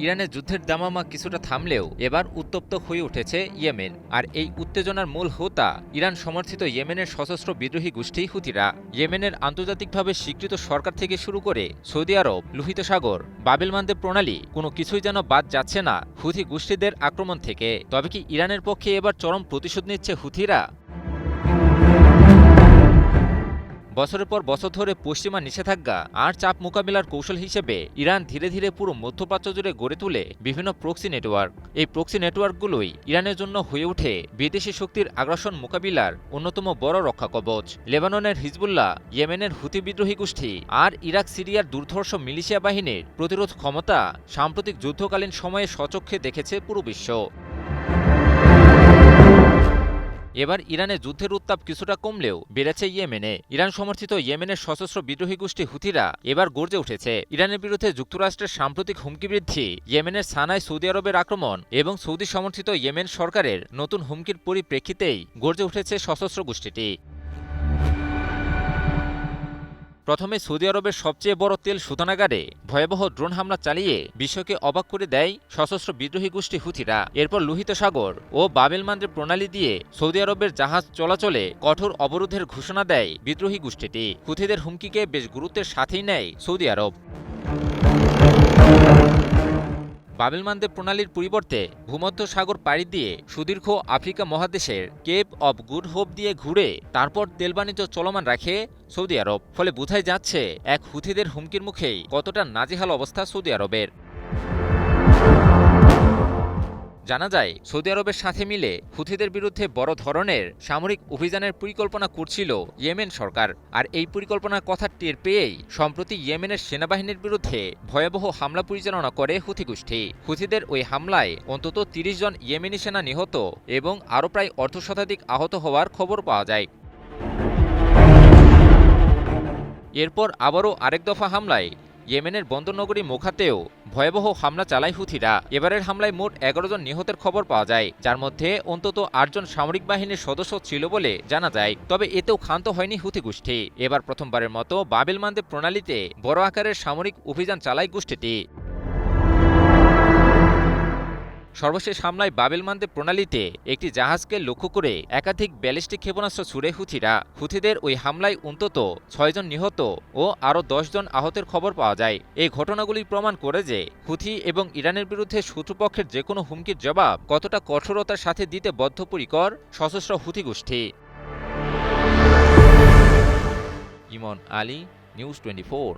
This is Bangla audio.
ইরানের যুদ্ধের দামামা কিছুটা থামলেও এবার উত্তপ্ত হয়ে উঠেছে ইয়েমেন। আর এই উত্তেজনার মূল হোতা ইরান সমর্থিত ইয়েমেনের সশস্ত্র বিদ্রোহী গোষ্ঠী হুথিরা। ইয়েমেনের আন্তর্জাতিকভাবে স্বীকৃত সরকার থেকে শুরু করে সৌদি আরব, লোহিত সাগর, বাবেল মানদেব প্রণালী কোনো কিছুই যেন বাদ যাচ্ছে না হুথি গোষ্ঠীদের আক্রমণ থেকে। তবে কি ইরানের পক্ষে এবার চরম প্রতিশোধ নিচ্ছে হুথিরা? বছরের পর বছর ধরে পশ্চিমা নিষেধাজ্ঞা আর চাপ মোকাবিলার কৌশল হিসেবে ইরান ধীরে ধীরে পুরো মধ্যপ্রাচ্য জুড়ে গড়ে তোলে বিভিন্ন প্রক্সি নেটওয়ার্ক। এই প্রক্সি নেটওয়ার্কগুলোই ইরানের জন্য হয়ে ওঠে বিদেশি শক্তির আগ্রাসন মোকাবিলার অন্যতম বড় রক্ষাকবচ। লেবাননের হিজবুল্লাহ, ইয়েমেনের হুথি বিদ্রোহী গোষ্ঠী আর ইরাক সিরিয়ার দুর্ধর্ষ মিলিশিয়া বাহিনীর প্রতিরোধ ক্ষমতা সাম্প্রতিক যুদ্ধকালীন সময়ে স্বচক্ষে দেখেছে পুরো বিশ্ব। এবার ইরানে যুদ্ধের উত্তাপ কিছুটা কমলেও বেড়েছে ইয়েমেনে। ইরান সমর্থিত ইয়েমেনের সশস্ত্র বিদ্রোহী গোষ্ঠী হুথিরা এবার গর্জে উঠেছে। ইরানের বিরুদ্ধে যুক্তরাষ্ট্রের সাম্প্রতিক হুমকি বৃদ্ধি, ইয়েমেনের সানায় সৌদি আরবের আক্রমণ এবং সৌদি সমর্থিত ইয়েমেন সরকারের নতুন হুমকির পরিপ্রেক্ষিতেই গর্জে উঠেছে সশস্ত্র গোষ্ঠীটি। প্রথমে সৌদি আরবের সবচেয়ে বড় তেল শোধনাগারে ভয়াবহ ড্রোন হামলা চালিয়ে বিশ্বকে অবাক করে দেয় সশস্ত্র বিদ্রোহী গোষ্ঠী হুথিরা। এরপর লোহিত সাগর ও বাবেল মানদেব প্রণালী দিয়ে সৌদি আরবের জাহাজ চলাচলে কঠোর অবরোধের ঘোষণা দেয় বিদ্রোহী গোষ্ঠীটি। হুথিদের হুমকিকে বেশ গুরুত্বের সাথেই নেয় সৌদি আরব। বাবেল মানদেব প্রণালীর পরিবর্তে ভূমধ্য সাগর পাড়ি দিয়ে সুদীর্ঘ আফ্রিকা মহাদেশের কেপ অব গুড হোপ দিয়ে ঘুরে তারপর তেল বাণিজ্য চলমান রাখে সৌদি আরব। ফলে বোঝাই যাচ্ছে এক হুথিদের হুমকির মুখেই কতটা নাজেহাল অবস্থা সৌদি আরবের। জানা যায় সৌদি আরবের সাথে মিলে হুথিদের বিরুদ্ধে বড় ধরনের সামরিক অভিযানের পরিকল্পনা করছিল ইয়েমেন সরকার। আর এই পরিকল্পনার কথা টের পেয়েই সম্প্রতি ইয়েমেনের সেনাবাহিনীর বিরুদ্ধে ভয়াবহ হামলা পরিচালনা করে হুথি গোষ্ঠী। হুথিদের ওই হামলায় অন্তত ৩০ জন ইয়েমেনি সেনা নিহত এবং আরও প্রায় অর্ধশতাধিক আহত হওয়ার খবর পাওয়া যায়। এরপর আবারও আরেক দফা হামলায় ইয়েমেনের বন্দরনগরী মোখাতেও ভয়াবহ হামলা চালায় হুথিরা। এবারের হামলায় মোট ১১ জন নিহতের খবর পাওয়া যায়, যার মধ্যে অন্তত ৮ জন সামরিক বাহিনীর সদস্য ছিল বলে জানা যায়। তবে এতেও ক্ষান্ত হয়নি হুথি গোষ্ঠী। এবার প্রথমবারের মতো বাবেল মানদেব প্রণালীতে বড় আকারের সামরিক অভিযান চালায় গোষ্ঠীটি। সর্বশেষ হামলায় বাবেল মানদেব প্রণালীতে একটি জাহাজকে লক্ষ্য করে একাধিক ব্যালিস্টিক ক্ষেপণাস্ত্র ছুড়ে হুথিরা। হুথিদের ওই হামলায় অন্তত ৬ জন নিহত ও আরও ১০ জন আহতের খবর পাওয়া যায়। এই ঘটনাগুলি প্রমাণ করে যে হুথি এবং ইরানের বিরুদ্ধে শত্রুপক্ষের যে কোনো হুমকির জবাব কতটা কঠোরতার সাথে দিতে বদ্ধপরিকর সশস্ত্র হুথি গোষ্ঠী। ইমন আলী, নিউজ 24।